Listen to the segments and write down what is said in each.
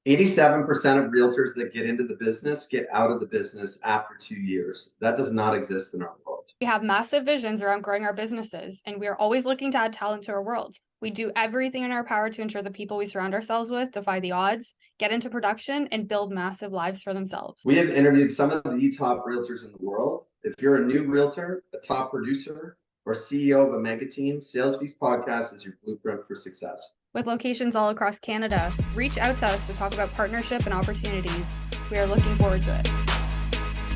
87% of realtors that get into the business get out of the business after 2 years. That does not exist in our world. We have massive visions around growing our businesses, and we are always looking to add talent to our world. We do everything in our power to ensure the people we surround ourselves with defy the odds, get into production, and build massive lives for themselves. We have interviewed some of the top realtors in the world. If you're a new realtor, a top producer, or CEO of a mega team, Sales Beast Podcast is your blueprint for success. With locations all across Canada, reach out to us to talk about partnership and opportunities. We are looking forward to it.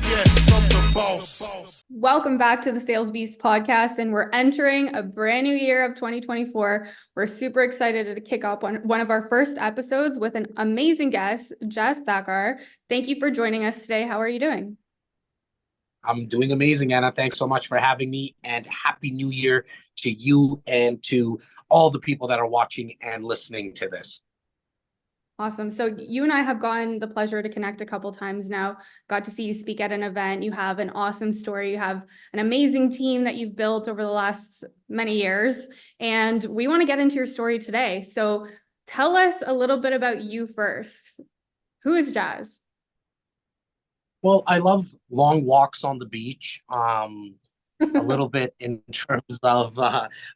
Yes, I'm the boss. Welcome back to the Sales Beast Podcast, and we're entering a brand new year of 2024. We're super excited to kick off one of our first episodes with an amazing guest, Jas Takhar. Thank you for joining us today. How are you doing? I'm doing amazing, Anna. Thanks so much for having me, and Happy New Year to you and to all the people that are watching and listening to this. Awesome. So you and I have gotten the pleasure to connect a couple times now. Got to see you speak at an event. You have an awesome story. You have an amazing team that you've built over the last many years. And we want to get into your story today. So tell us a little bit about you first. Who is Jas? Well, I love long walks on the beach. A little bit in terms of,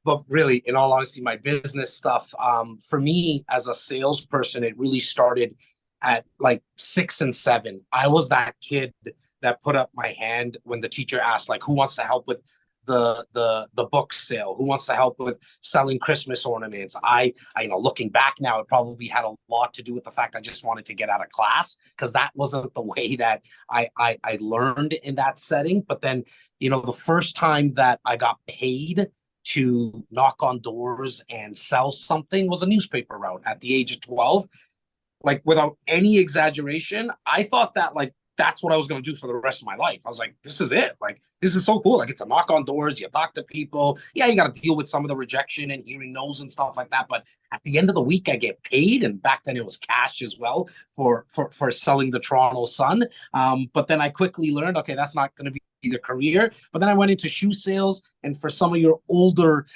but really, in all honesty, my business stuff. For me, as a salesperson, it really started at like 6 and 7. I was that kid that put up my hand when the teacher asked, like, who wants to help with the book sale? Who wants to help with selling Christmas ornaments? I looking back now, it probably had a lot to do with the fact I just wanted to get out of class, because that wasn't the way that I learned in that setting. But then, the first time that I got paid to knock on doors and sell something was a newspaper route at the age of 12. Like, without any exaggeration, I thought that, like, that's what I was going to do for the rest of my life. I was like, this is it. Like, this is so cool. I get to knock on doors. You talk to people. Yeah, you got to deal with some of the rejection and hearing no's and stuff like that. But at the end of the week, I get paid. And back then it was cash as well for selling the Toronto Sun. But then I quickly learned, okay, that's not going to be the career. But then I went into shoe sales. And for some of your older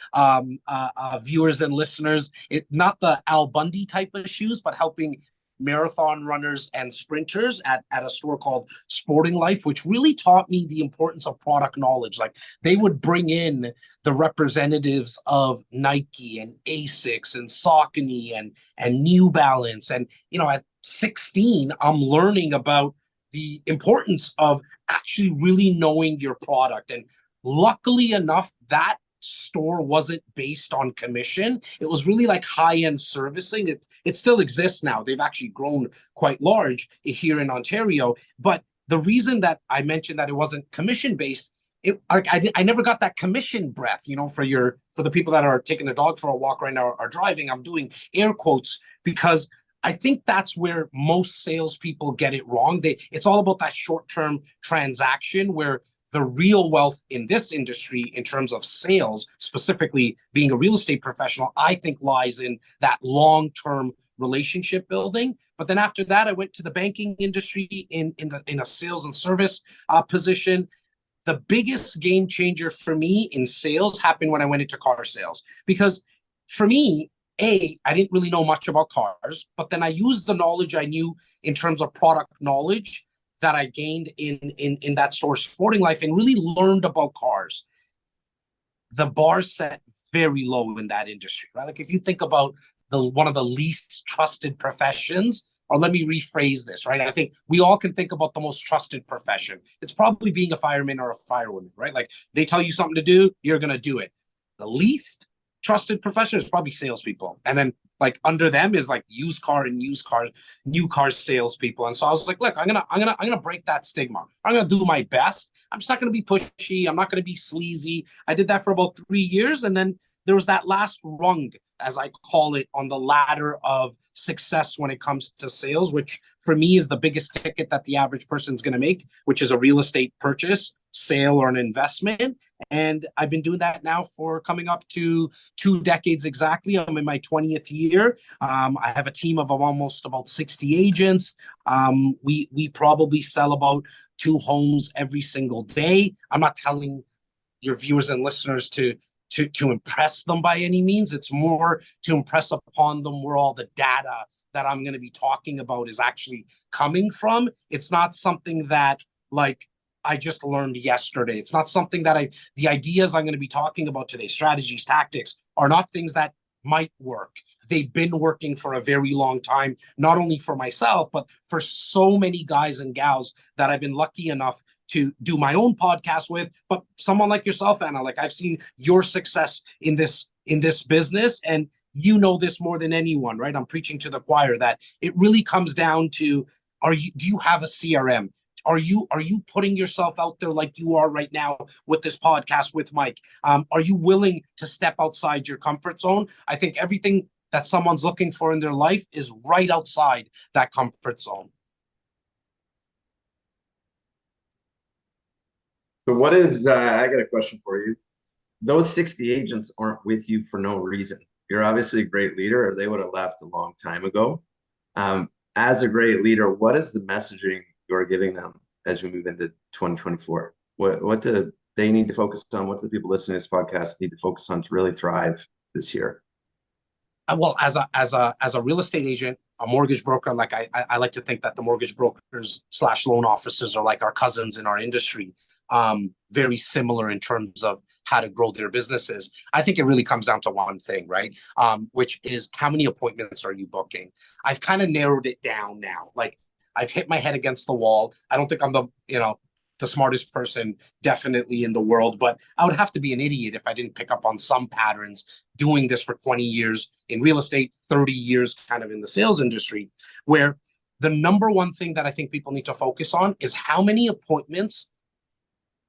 viewers and listeners, not the Al Bundy type of shoes, but helping marathon runners and sprinters at a store called Sporting Life, which really taught me the importance of product knowledge. Like, they would bring in the representatives of Nike and Asics and Saucony and New Balance. And, at 16, I'm learning about the importance of actually really knowing your product. And luckily enough, that store wasn't based on commission. It was really like high-end servicing. It still exists now. They've actually grown quite large here in Ontario. But the reason that I mentioned that it wasn't commission based, I never got that commission breath. For the people that are taking their dog for a walk right now or driving, I'm doing air quotes because I think that's where most salespeople get it wrong. It's all about that short-term transaction, where the real wealth in this industry, in terms of sales, specifically being a real estate professional, I think lies in that long-term relationship building. But then after that, I went to the banking industry in a sales and service position. The biggest game changer for me in sales happened when I went into car sales, because for me, I didn't really know much about cars, but then I used the knowledge I knew in terms of product knowledge that I gained in that store, Sporting Life, and really learned about cars. The bar set very low in that industry, right? Like, if you think about one of the least trusted professions, or let me rephrase this, right? I think we all can think about the most trusted profession. It's probably being a fireman or a firewoman, right? Like, they tell you something to do, you're going to do it. The least trusted profession is probably salespeople. And then, like, under them is like new car salespeople. And so I was like, look, I'm gonna break that stigma. I'm gonna do my best. I'm just not gonna be pushy. I'm not gonna be sleazy. I did that for about 3 years, and then there was that last rung, as I call it, on the ladder of success when it comes to sales, which for me is the biggest ticket that the average person's going to make, which is a real estate purchase, sale, or an investment. And I've been doing that now for coming up to 2 decades exactly. I'm in my 20th year. I have a team of almost about 60 agents. We probably sell about 2 homes every single day. I'm not telling your viewers and listeners to impress them by any means. It's more to impress upon them where all the data that I'm going to be talking about is actually coming from. It's not something that like I just learned yesterday. It's not something that the ideas I'm going to be talking about today, strategies, tactics, are not things that might work. They've been working for a very long time, not only for myself, but for so many guys and gals that I've been lucky enough to do my own podcast with. But someone like yourself, Anna, like I've seen your success in this business, and you know this more than anyone, right? I'm preaching to the choir that it really comes down to, do you have a CRM? Are you putting yourself out there like you are right now with this podcast with Mike? Are you willing to step outside your comfort zone? I think everything that someone's looking for in their life is right outside that comfort zone. So what is, I got a question for you. Those 60 agents aren't with you for no reason. You're obviously a great leader, or they would have left a long time ago. As a great leader, what is the messaging you're giving them as we move into 2024? What do they need to focus on? What do the people listening to this podcast need to focus on to really thrive this year? Well, as a real estate agent, a mortgage broker, like I like to think that the mortgage brokers / loan officers are like our cousins in our industry, very similar in terms of how to grow their businesses. I think it really comes down to one thing, right? Which is, how many appointments are you booking? I've kind of narrowed it down now. Like, I've hit my head against the wall. I don't think I'm the smartest person definitely in the world, but I would have to be an idiot if I didn't pick up on some patterns doing this for 20 years in real estate, 30 years kind of in the sales industry, where the number one thing that I think people need to focus on is how many appointments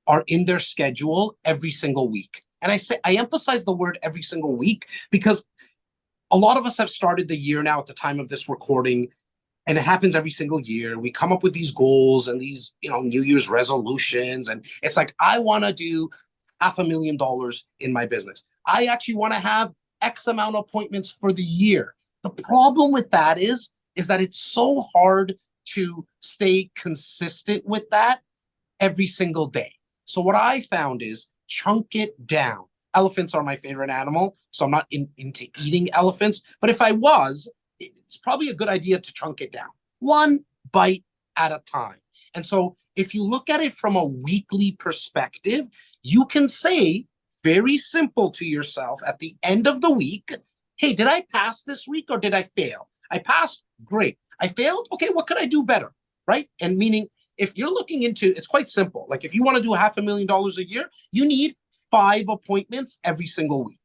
are in their schedule every single week. And I emphasize the word every single week because a lot of us have started the year now at the time of this recording, and it happens every single year. We come up with these goals and these, New Year's resolutions. And it's like, I want to do $500,000 in my business. I actually want to have X amount of appointments for the year. The problem with that is that it's so hard to stay consistent with that every single day. So what I found is chunk it down. Elephants are my favorite animal, so I'm not into eating elephants. But if I was, it's probably a good idea to chunk it down, one bite at a time. And so if you look at it from a weekly perspective, you can say very simple to yourself at the end of the week, hey, did I pass this week or did I fail? I passed, great. I failed, okay, what could I do better, right? And meaning, if you're looking into, it's quite simple. Like, if you want to do $500,000 a year, you need 5 appointments every single week.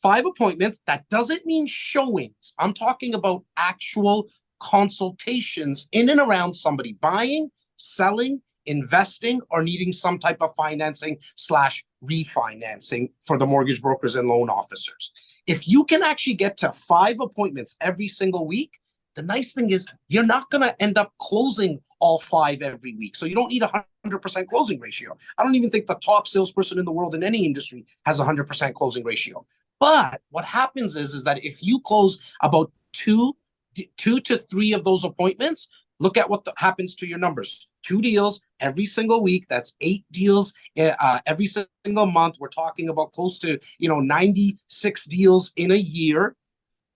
5 appointments. That doesn't mean showings. I'm talking about actual consultations in and around somebody buying, selling, investing, or needing some type of financing / refinancing for the mortgage brokers and loan officers. If you can actually get to 5 appointments every single week, the nice thing is you're not going to end up closing all 5 every week. So you don't need a 100% closing ratio. I don't even think the top salesperson in the world in any industry has a 100% closing ratio. But what happens is that if you close about 2 to 3 of those appointments, look at what happens to your numbers. 2 deals every single week. That's 8 deals every single month. We're talking about close to 96 deals in a year.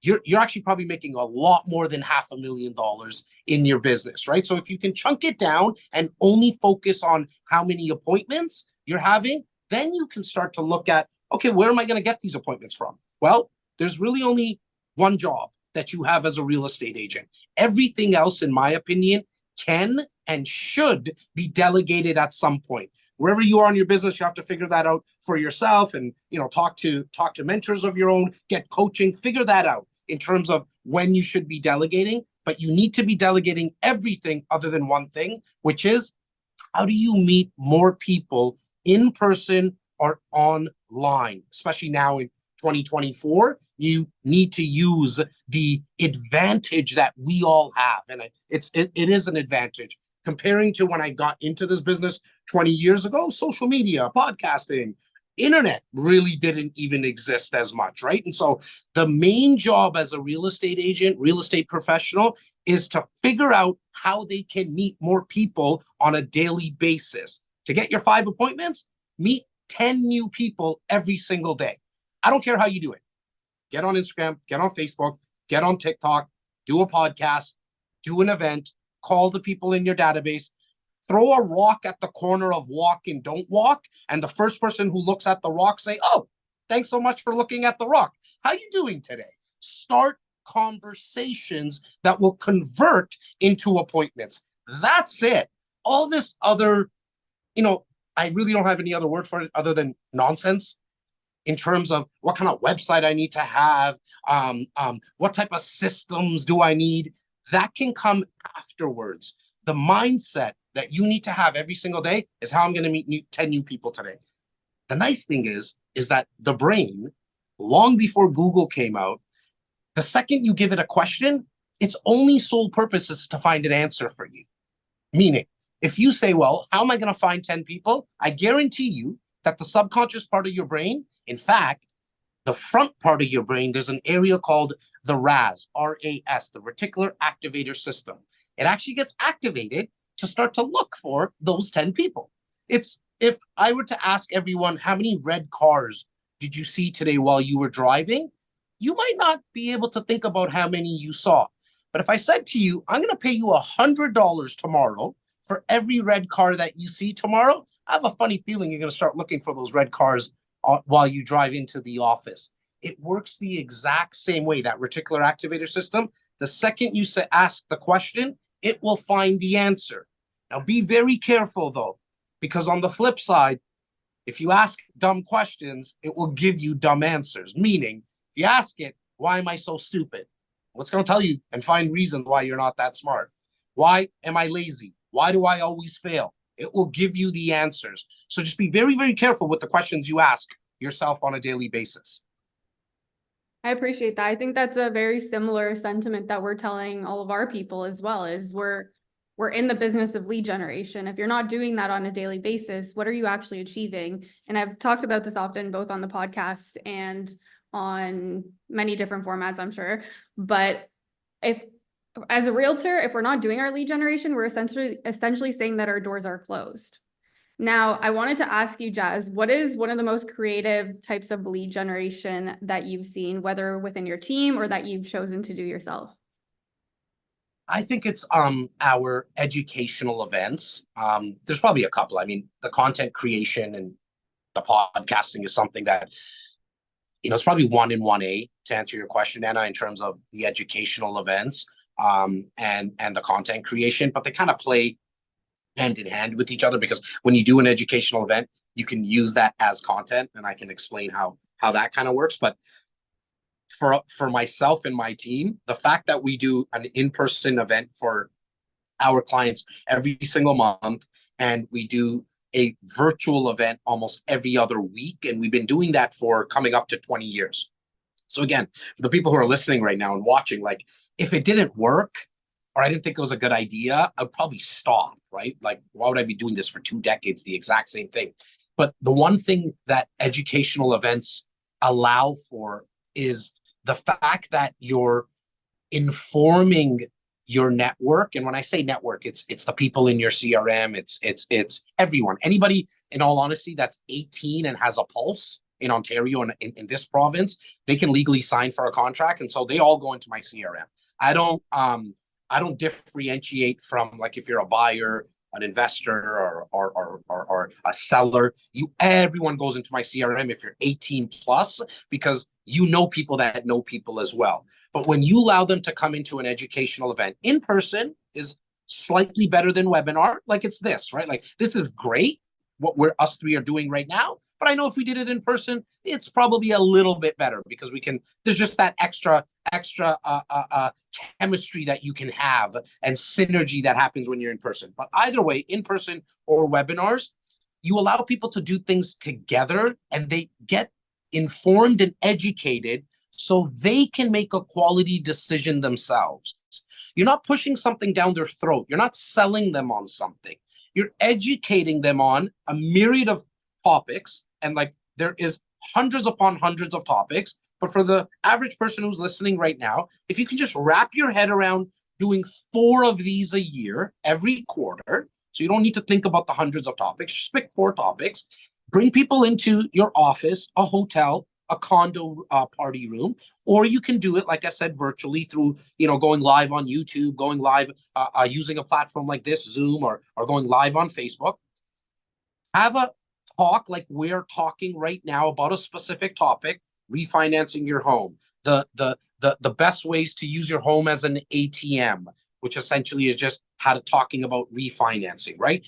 You're actually probably making a lot more than $500,000 in your business, right? So if you can chunk it down and only focus on how many appointments you're having, then you can start to look at, okay, where am I going to get these appointments from? Well, there's really only one job that you have as a real estate agent. Everything else, in my opinion, can and should be delegated at some point. Wherever you are in your business, you have to figure that out for yourself, and talk to mentors of your own, get coaching, figure that out in terms of when you should be delegating. But you need to be delegating everything other than one thing, which is, how do you meet more people in person or online? Especially now in 2024, you need to use the advantage that we all have. And it is an advantage. Comparing to when I got into this business 20 years ago, social media, podcasting, internet really didn't even exist as much, right? And so the main job as a real estate agent, real estate professional, is to figure out how they can meet more people on a daily basis. To get your 5 appointments, meet 10 new people every single day. I don't care how you do it. Get on Instagram, get on Facebook, get on TikTok, do a podcast, do an event, call the people in your database, throw a rock at the corner of walk and don't walk, and the first person who looks at the rock say, oh, thanks so much for looking at the rock. How you doing today? Start conversations that will convert into appointments. That's it. All this other, I really don't have any other word for it other than nonsense in terms of what kind of website I need to have, what type of systems do I need. That can come afterwards. The mindset that you need to have every single day is how I'm going to meet 10 new people today. The nice thing is that the brain, long before Google came out, the second you give it a question, its only sole purpose is to find an answer for you. Meaning, if you say, well, how am I going to find 10 people? I guarantee you that the subconscious part of your brain, in fact, the front part of your brain, there's an area called the RAS, R-A-S, the reticular activator system. It actually gets activated to start to look for those 10 people. It's if I were to ask everyone, how many red cars did you see today while you were driving? You might not be able to think about how many you saw. But if I said to you, I'm going to pay you $100 tomorrow for every red car that you see tomorrow, I have a funny feeling you're going to start looking for those red cars while you drive into the office. It works the exact same way, that reticular activator system. The second you ask the question, it will find the answer. Now, be very careful, though, because on the flip side, if you ask dumb questions, it will give you dumb answers. Meaning, if you ask it, why am I so stupid? What's going to tell you and find reasons why you're not that smart? Why am I lazy? Why do I always fail? It will give you the answers. So just be very, very careful with the questions you ask yourself on a daily basis. I appreciate that. I think that's a very similar sentiment that we're telling all of our people as well, is we're in the business of lead generation. If you're not doing that on a daily basis, what are you actually achieving? And I've talked about this often, both on the podcast and on many different formats, I'm sure. But as a realtor, if we're not doing our lead generation, we're essentially saying that our doors are closed. Now, I wanted to ask you, Jas, what is one of the most creative types of lead generation that you've seen, whether within your team or that you've chosen to do yourself? I think it's our educational events. There's probably a couple. I mean, the content creation and the podcasting is something that, it's probably 1 and 1A to answer your question, Anna, in terms of the educational events and the content creation, but they kind of play hand in hand with each other, because when you do an educational event, you can use that as content, and I can explain how that kind of works. But for myself and my team, the fact that we do an in-person event for our clients every single month, and we do a virtual event almost every other week, and we've been doing that for coming up to 20 years. So again, for the people who are listening right now and watching, like, if it didn't work, or I didn't think it was a good idea, I'd probably stop, right? Like, why would I be doing this for 2 decades, the exact same thing? But the one thing that educational events allow for is the fact that you're informing your network. And when I say network, it's the people in your CRM, it's everyone. Anybody, in all honesty, that's 18 and has a pulse in Ontario and in this province, they can legally sign for a contract. And so they all go into my CRM. I don't differentiate from, like, if you're a buyer, an investor, or a seller. Everyone goes into my CRM if you're 18 plus, because you know people that know people as well. But when you allow them to come into an educational event, in person is slightly better than webinar. Like, it's this, right? Like, this is great, what us three are doing right now. But I know if we did it in person, it's probably a little bit better, because there's just that extra chemistry that you can have and synergy that happens when you're in person. But either way, in person or webinars, you allow people to do things together, and they get informed and educated so they can make a quality decision themselves. You're not pushing something down their throat. You're not selling them on something. You're educating them on a myriad of topics, and like, there is hundreds upon hundreds of topics. But for the average person who's listening right now, if you can just wrap your head around doing 4 of these a year, every quarter, so you don't need to think about the hundreds of topics, just pick 4 topics, bring people into your office, a hotel, a condo party room, or you can do it, like I said, virtually through, going live on YouTube, going live using a platform like this, Zoom, or going live on Facebook. Have a talk like we're talking right now about a specific topic, refinancing your home, the best ways to use your home as an ATM, which essentially is just talking about refinancing, right?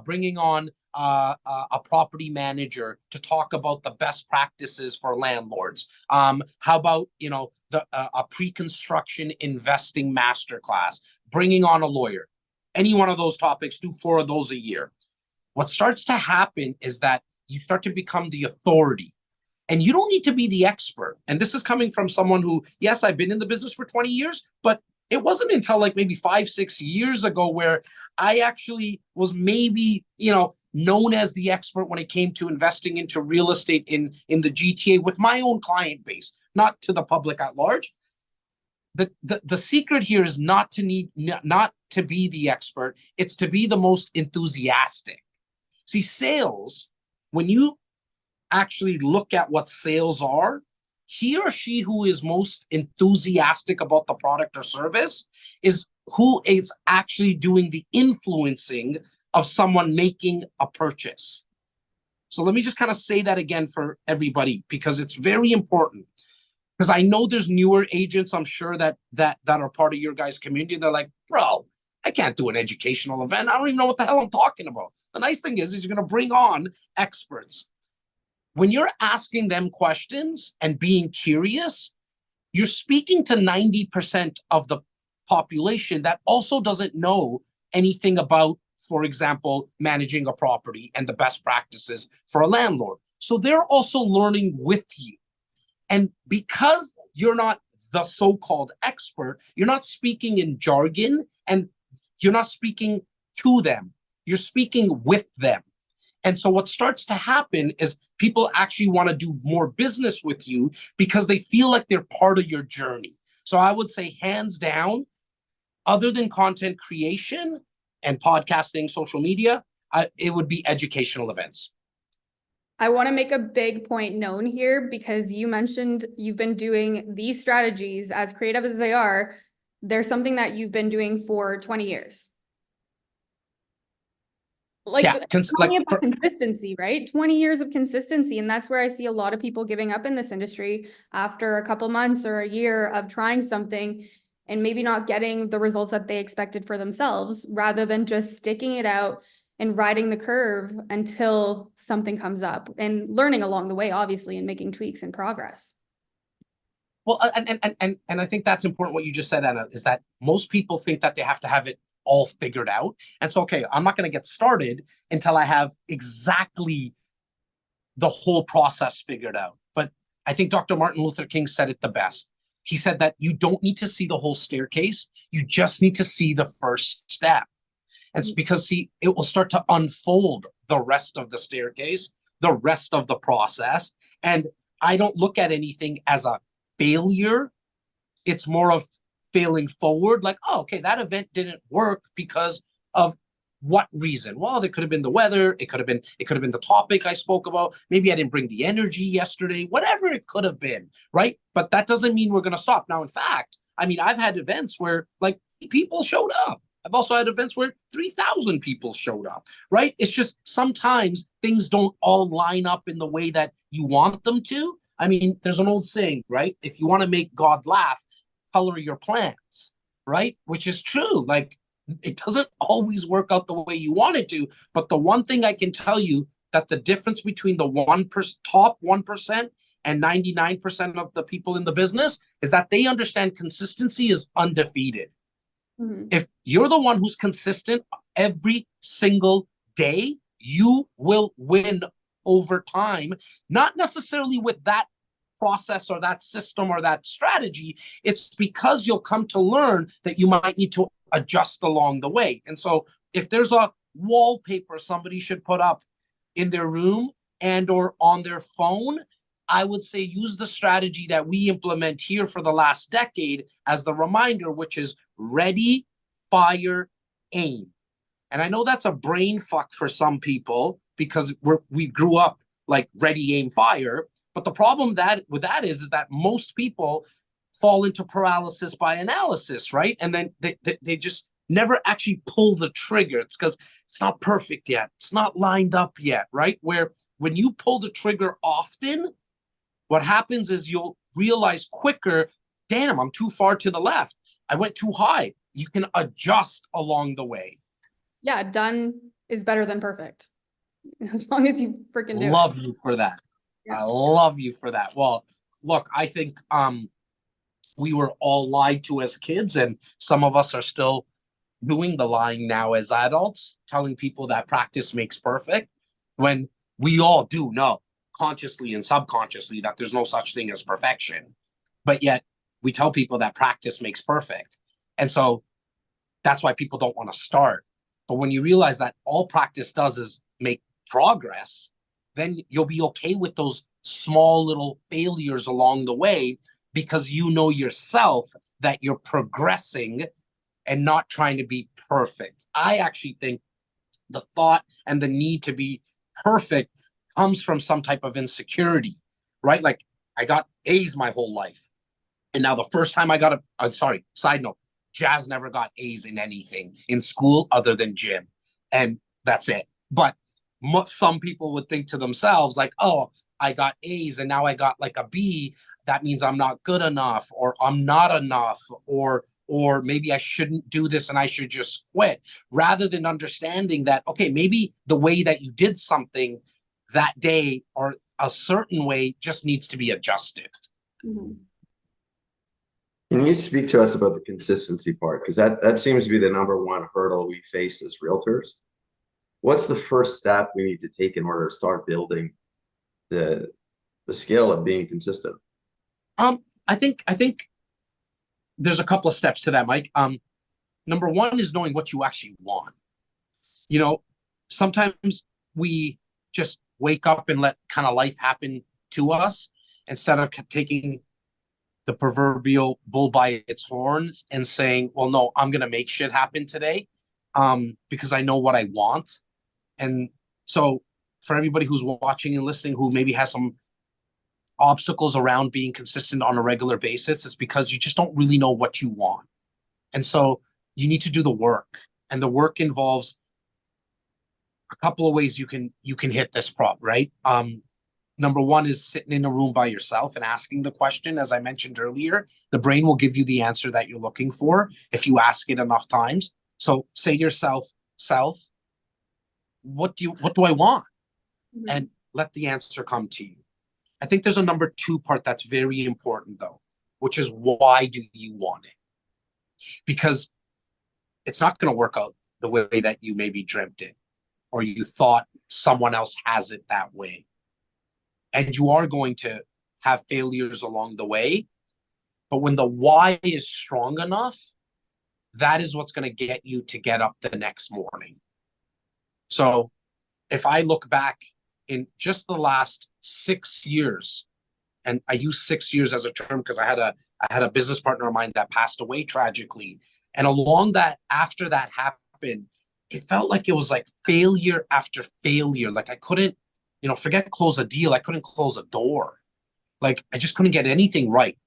Bringing on a property manager to talk about the best practices for landlords. How about a pre-construction investing masterclass? Bringing on a lawyer. Any one of those topics, do 4 of those a year. What starts to happen is that you start to become the authority. And you don't need to be the expert. And this is coming from someone who, yes, I've been in the business for 20 years, but it wasn't until like maybe 5-6 years ago where I actually was maybe, known as the expert when it came to investing into real estate in the GTA with my own client base, not to the public at large. The secret here is not to be the expert. It's to be the most enthusiastic. See, sales, when you actually look at what sales are, he or she who is most enthusiastic about the product or service is who is actually doing the influencing of someone making a purchase. So let me just kind of say that again for everybody, because it's very important. Because I know there's newer agents, I'm sure that are part of your guys' community. They're like, bro, I can't do an educational event. I don't even know what the hell I'm talking about. The nice thing is you're going to bring on experts. When you're asking them questions and being curious, you're speaking to 90% of the population that also doesn't know anything about, for example, managing a property and the best practices for a landlord. So they're also learning with you. And because you're not the so-called expert, you're not speaking in jargon and you're not speaking to them. You're speaking with them. And so what starts to happen is people actually want to do more business with you because they feel like they're part of your journey. So I would say hands down, other than content creation and podcasting, social media, it would be educational events. I want to make a big point known here because you mentioned you've been doing these strategies, as creative as they are, they're something that you've been doing for 20 years. Consistency, right? 20 years of consistency. And that's where I see a lot of people giving up in this industry after a couple months or a year of trying something and maybe not getting the results that they expected for themselves, rather than just sticking it out and riding the curve until something comes up and learning along the way, obviously, and making tweaks and progress. Well, and I think that's important what you just said, Anna, is that most people think that they have to have it all figured out. And so, okay, I'm not going to get started until I have exactly the whole process figured out. But I think Dr. Martin Luther King said it the best. He said that you don't need to see the whole staircase. You just need to see the first step. And it's because, see, it will start to unfold the rest of the staircase, the rest of the process. And I don't look at anything as a failure. It's more of failing forward, like, oh, okay, that event didn't work because of what reason? Well, there could have been the weather, it could have been the topic I spoke about, maybe I didn't bring the energy yesterday, whatever it could have been, right? But that doesn't mean we're going to stop. Now, in fact, I mean, I've had events where like people showed up. I've also had events where 3,000 people showed up, right? It's just sometimes things don't all line up in the way that you want them to. I mean, there's an old saying, right? If you want to make God laugh, color your plans, right? Which is true. Like, it doesn't always work out the way you want it to. But the one thing I can tell you, that the difference between the top 1% and 99% of the people in the business is that they understand consistency is undefeated. Mm-hmm. If you're the one who's consistent every single day, you will win over time, not necessarily with that process or that system or that strategy. It's because you'll come to learn that you might need to adjust along the way. And so if there's a wallpaper somebody should put up in their room and or on their phone, I would say use the strategy that we implement here for the last decade as the reminder, which is ready, fire, aim. And I know that's a brain fuck for some people because we grew up like ready, aim, fire. But the problem with that is that most people fall into paralysis by analysis, right? And then they just never actually pull the trigger. It's because it's not perfect yet. It's not lined up yet, right? Where when you pull the trigger often, what happens is you'll realize quicker, damn, I'm too far to the left. I went too high. You can adjust along the way. Yeah, done is better than perfect. As long as you freaking do Love you for that. Yeah. I love you for that. Well, look, I think we were all lied to as kids, and some of us are still doing the lying now as adults, telling people that practice makes perfect, when we all do know consciously and subconsciously that there's no such thing as perfection. But yet we tell people that practice makes perfect. And so that's why people don't want to start. But when you realize that all practice does is make progress, then you'll be okay with those small little failures along the way, because you know yourself that you're progressing and not trying to be perfect. I actually think the thought and the need to be perfect comes from some type of insecurity, right? Like, I got A's my whole life. And now the first time I got I'm sorry, side note, Jas never got A's in anything in school other than gym. And that's it. But some people would think to themselves, like, oh, I got A's and now I got like a B. That means I'm not good enough, or I'm not enough, or maybe I shouldn't do this and I should just quit, rather than understanding that, okay, maybe the way that you did something that day or a certain way just needs to be adjusted. Mm-hmm. Can you speak to us about the consistency part? Because that seems to be the number one hurdle we face as realtors. What's the first step we need to take in order to start building the skill of being consistent? I think there's a couple of steps to that, Mike. Number one is knowing what you actually want. You know, sometimes we just wake up and let kind of life happen to us instead of taking the proverbial bull by its horns and saying, well, no, I'm going to make shit happen today because I know what I want. And so for everybody who's watching and listening who maybe has some obstacles around being consistent on a regular basis, it's because you just don't really know what you want. And so you need to do the work. And the work involves a couple of ways you can hit this problem, right? Number one is sitting in a room by yourself and asking the question. As I mentioned earlier, the brain will give you the answer that you're looking for if you ask it enough times. So say to yourself, what do I want? Mm-hmm. And let the answer come to you. I think there's a number two part that's very important though, which is, why do you want it? Because it's not going to work out the way that you maybe dreamt it, or you thought someone else has it that way. And you are going to have failures along the way. But when the why is strong enough, that is what's going to get you to get up the next morning. So if I look back in just the last 6 years, and I use 6 years as a term because I had a business partner of mine that passed away tragically. And along that, after that happened, it felt like it was like failure after failure. Like I couldn't, forget close a deal. I couldn't close a door. Like I just couldn't get anything right.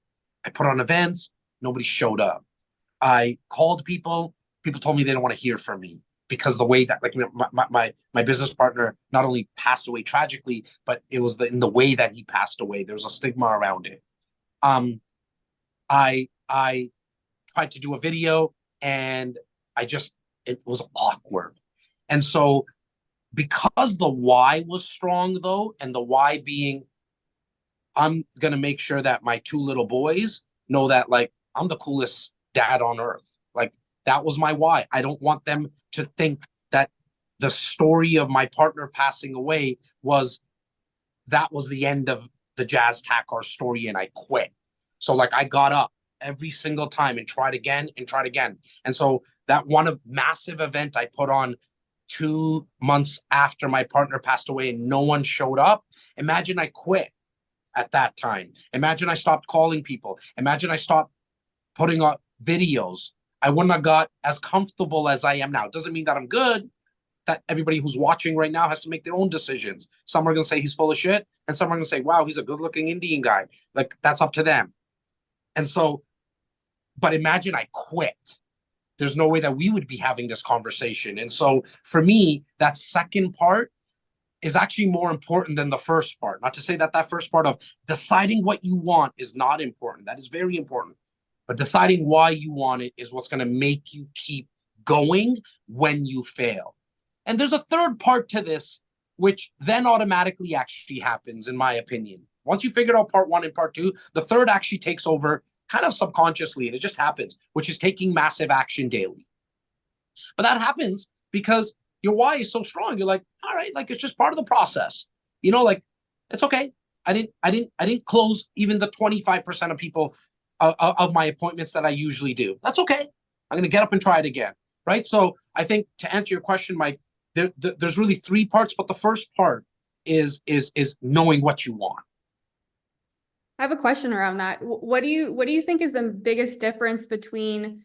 I put on events, nobody showed up. I called people told me they don't want to hear from me because the way that, like, my business partner not only passed away tragically, but it was in the way that he passed away. There was a stigma around it. I tried to do a video and it was awkward. And so because the why was strong though, and the why being, I'm going to make sure that my two little boys know that, like, I'm the coolest dad on earth. Like, that was my why. I don't want them to think that the story of my partner passing away was the end of the Jas Takhar story and I quit. So like I got up every single time and tried again and tried again. And so that massive event I put on 2 months after my partner passed away and no one showed up. Imagine I quit at that time. Imagine I stopped calling people. Imagine I stopped putting up videos. I wouldn't have got as comfortable as I am now. It doesn't mean that I'm good, that everybody who's watching right now has to make their own decisions. Some are going to say he's full of shit, and some are going to say, wow, he's a good-looking Indian guy. Like, that's up to them. And so, but imagine I quit. There's no way that we would be having this conversation. And so for me, that second part is actually more important than the first part. Not to say that that first part of deciding what you want is not important. That is very important. But deciding why you want it is what's going to make you keep going when you fail. And there's a third part to this, which then automatically actually happens, in my opinion. Once you figured out part one and part two, the third actually takes over kind of subconsciously, and it just happens, which is taking massive action daily. But that happens because your why is so strong. You're like, all right, like it's just part of the process. You know, like it's okay. I didn't close even the 25% of people of my appointments that I usually do. That's okay. I'm gonna get up and try it again. Right. So I think to answer your question, Mike, there's really three parts, but the first part is knowing what you want. I have a question around that. What do you think is the biggest difference between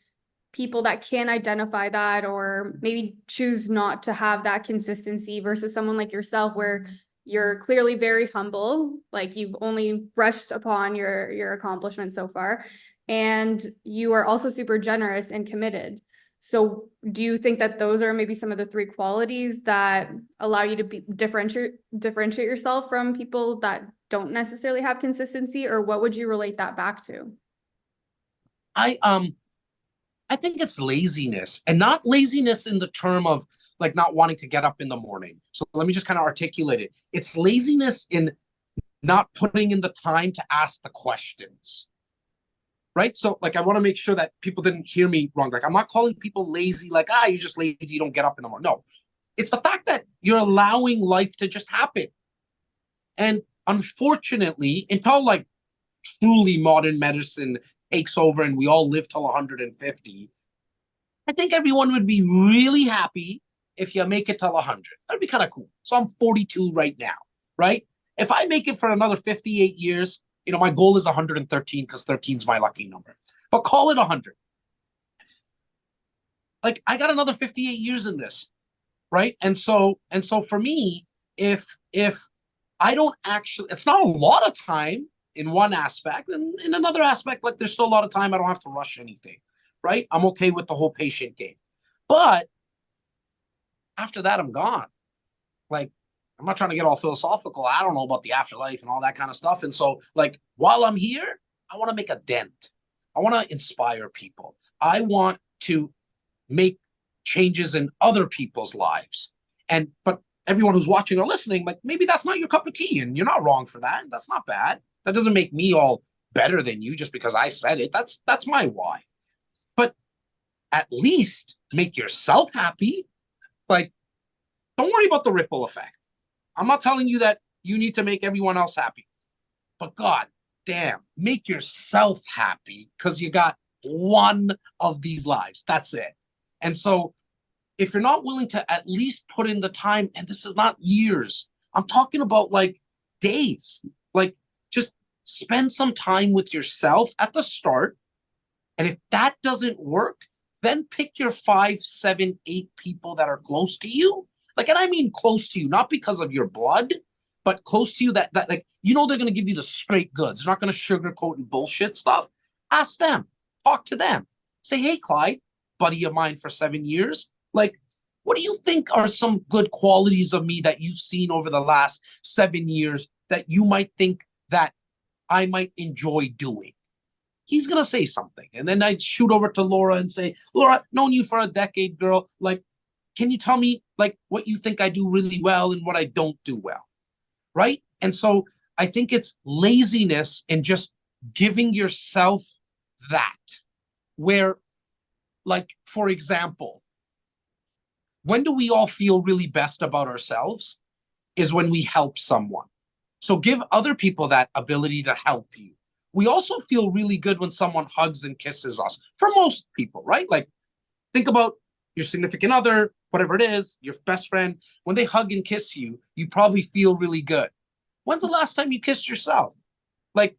people that can identify that or maybe choose not to have that consistency versus someone like yourself where you're clearly very humble, like you've only brushed upon your accomplishments so far, and you are also super generous and committed. So do you think that those are maybe some of the three qualities that allow you to differentiate yourself from people that don't necessarily have consistency, or what would you relate that back to? I think it's laziness, and not laziness in the term of like not wanting to get up in the morning. So let me just kind of articulate it. It's laziness in not putting in the time to ask the questions. Right? So like I want to make sure that people didn't hear me wrong. Like I'm not calling people lazy, like, you're just lazy, you don't get up in the morning. No. It's the fact that you're allowing life to just happen. And unfortunately, until like truly modern medicine takes over and we all live till 150, I think everyone would be really happy if you make it till 100. That'd be kind of cool. So I'm 42 right now, right? If I make it for another 58 years, you know, my goal is 113 because 13 is my lucky number. But call it 100. Like I got another 58 years in this, right? And so for me, if I don't actually, it's not a lot of time in one aspect, and in another aspect, like there's still a lot of time. I don't have to rush anything, right? I'm okay with the whole patient game. But after that, I'm gone. Like, I'm not trying to get all philosophical. I don't know about the afterlife and all that kind of stuff. And so, like, while I'm here, I want to make a dent. I want to inspire people. I want to make changes in other people's lives. But everyone who's watching or listening, like, maybe that's not your cup of tea, and you're not wrong for that. That's not bad. That doesn't make me all better than you just because I said it. That's my why. But at least make yourself happy. Like, don't worry about the ripple effect. I'm not telling you that you need to make everyone else happy, but God damn, make yourself happy because you got one of these lives. That's it. And so if you're not willing to at least put in the time, and this is not years, I'm talking about like days, like just spend some time with yourself at the start. And if that doesn't work, then pick your 5, 7, 8 people that are close to you. Like, and I mean close to you, not because of your blood, but close to you that like, you know, they're going to give you the straight goods. They're not going to sugarcoat and bullshit stuff. Ask them, talk to them. Say, hey, Clyde, buddy of mine for 7 years. Like, what do you think are some good qualities of me that you've seen over the last 7 years that you might think that I might enjoy doing? He's going to say something. And then I'd shoot over to Laura and say, Laura, known you for a decade, girl. Like, can you tell me like what you think I do really well and what I don't do well? Right? And so I think it's laziness and just giving yourself that, where, like, for example, when do we all feel really best about ourselves? Is when we help someone. So give other people that ability to help you. We also feel really good when someone hugs and kisses us, for most people, right? Like, think about your significant other, whatever it is, your best friend. When they hug and kiss you, you probably feel really good. When's the last time you kissed yourself? Like,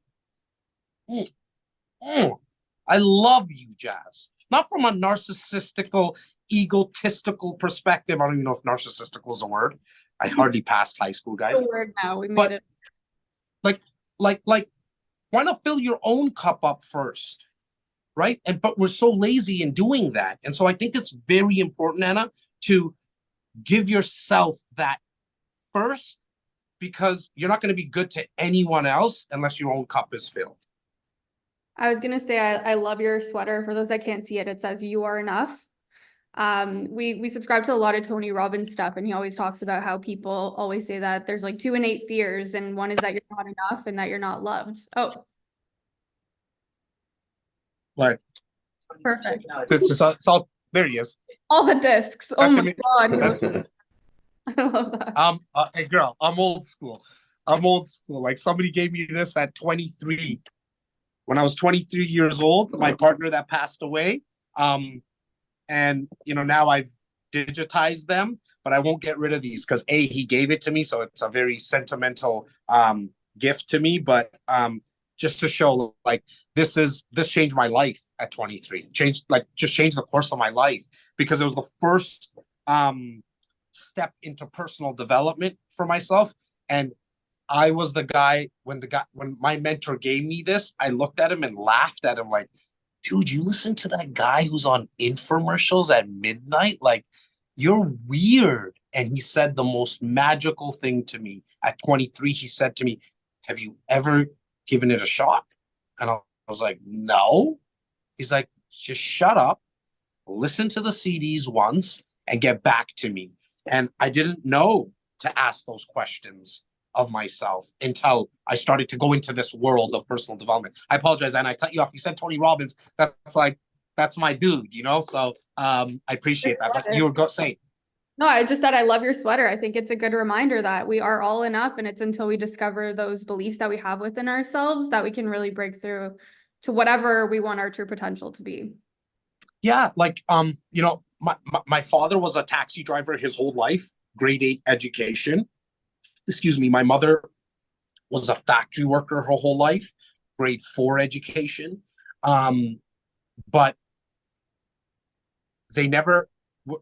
I love you, Jas. Not from a narcissistical, egotistical perspective. I don't even know if narcissistical is a word. I hardly passed high school, guys. The word now, we made But it. like, why not fill your own cup up first? Right. But we're so lazy in doing that. And so I think it's very important, Anna, to give yourself that first, because you're not going to be good to anyone else unless your own cup is filled. I was gonna say, I love your sweater. For those that can't see it, it says "You are enough." We subscribe to a lot of Tony Robbins stuff, and he always talks about how people always say that there's like 2 innate fears, and one is that you're not enough and that you're not loved. Oh, Like, perfect. it's all there. He is. All the discs. Oh That's my amazing. God. He looks- I love that. Hey girl, I'm old school. Like, somebody gave me this at 23. When I was 23 years old, my partner that passed away. And now I've digitized them, but I won't get rid of these because he gave it to me, so it's a very sentimental gift to me. But just to show, like, this changed my life at 23. Changed the course of my life, because it was the first step into personal development for myself. And I was the guy when my mentor gave me this, I looked at him and laughed at him like, dude, you listen to that guy who's on infomercials at midnight? Like, you're weird. And he said the most magical thing to me. At 23, he said to me, have you ever given it a shot? And I was like, no. He's like, just shut up, listen to the CDs once, and get back to me. And I didn't know to ask those questions of myself until I started to go into this world of personal development. I apologize, and I cut you off. You said Tony Robbins. That's my dude, So I appreciate that. But you were saying. No, I just said I love your sweater. I think it's a good reminder that we are all enough, and it's until we discover those beliefs that we have within ourselves that we can really break through to whatever we want our true potential to be. Yeah, like my father was a taxi driver his whole life, grade 8 education. Excuse me, my mother was a factory worker her whole life, grade 4 education. But they never,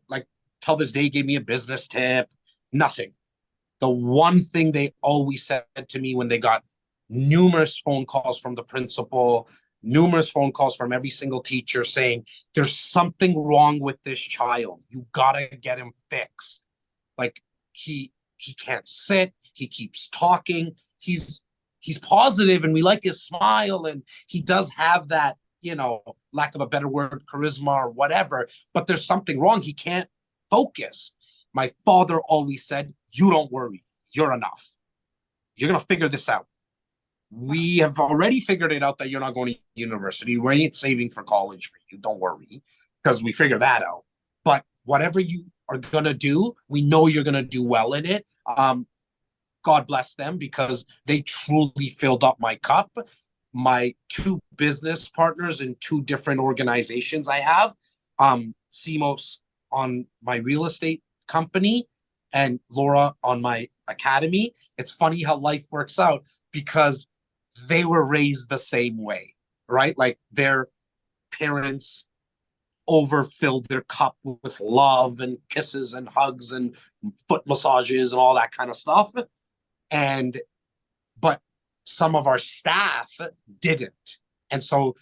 like, till this day, gave me a business tip, nothing. The one thing they always said to me when they got numerous phone calls from the principal, numerous phone calls from every single teacher saying, there's something wrong with this child. You gotta get him fixed. Like, he can't sit, he keeps talking, he's positive, and we like his smile, and he does have that, lack of a better word, charisma or whatever, but there's something wrong. He can't focus. My father always said, you don't worry, you're enough. You're gonna figure this out. We have already figured it out that you're not going to university. We ain't saving for college for you. Don't worry, because we figured that out. But whatever you are going to do, we know you're going to do well in it. God bless them, because they truly filled up my cup. My 2 business partners in 2 different organizations I have, CMOS on my real estate company and Laura on my academy. It's funny how life works out, because they were raised the same way, right? Like, their parents overfilled their cup with love and kisses and hugs and foot massages and all that kind of stuff. But some of our staff didn't. And so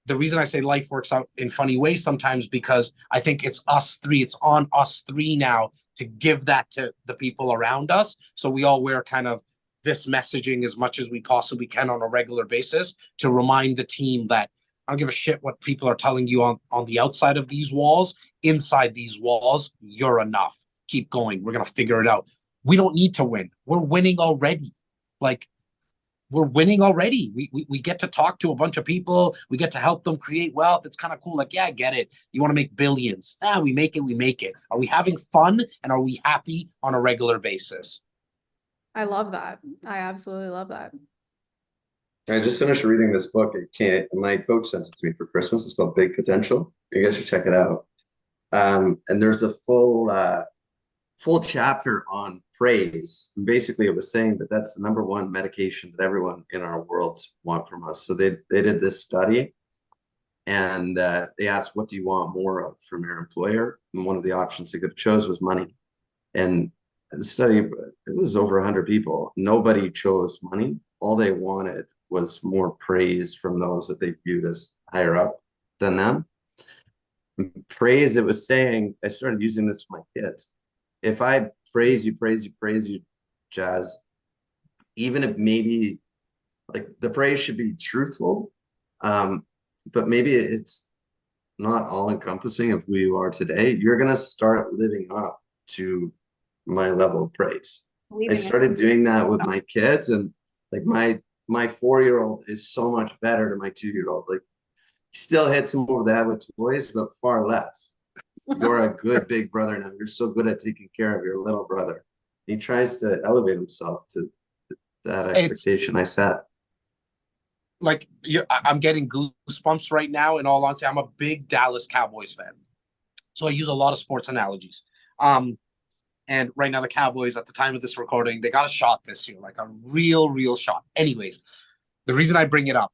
the reason I say life works out in funny ways sometimes, because I think it's on us three now to give that to the people around us. So we all wear kind of this messaging as much as we possibly can on a regular basis to remind the team that I don't give a shit what people are telling you on the outside of these walls. Inside these walls, you're enough. Keep going. We're going to figure it out. We don't need to win. We're winning already. Like, we're winning already. We get to talk to a bunch of people. We get to help them create wealth. It's kind of cool. Like, yeah, I get it. You want to make billions. We make it. We make it. Are we having fun? And are we happy on a regular basis? I love that. I absolutely love that. I just finished reading this book. My coach sent it to me for Christmas. It's called Big Potential. You guys should check it out. And there's a full chapter on praise. And basically, it was saying that that's the #1 medication that everyone in our world want from us. So they did this study, And they asked, what do you want more of from your employer? And one of the options they could have chose was money. And the study, it was over 100 people. Nobody chose money. All they wanted was more praise from those that they viewed as higher up than them. Praise, it was saying, I started using this with my kids. If I praise you, Jas, even if maybe like the praise should be truthful, but maybe it's not all encompassing of who you are today, you're going to start living up to my level of praise. I started doing that with my kids, and like my 4-year-old is so much better than my 2-year-old. Like, he still hits him over the head with toys, but far less. You're a good big brother now. You're so good at taking care of your little brother. He tries to elevate himself to that expectation I set. Like, I'm getting goosebumps right now. In all honesty, I'm a big Dallas Cowboys fan, so I use a lot of sports analogies. And right now, the Cowboys, at the time of this recording, they got a shot this year, like a real shot. Anyways, the reason I bring it up,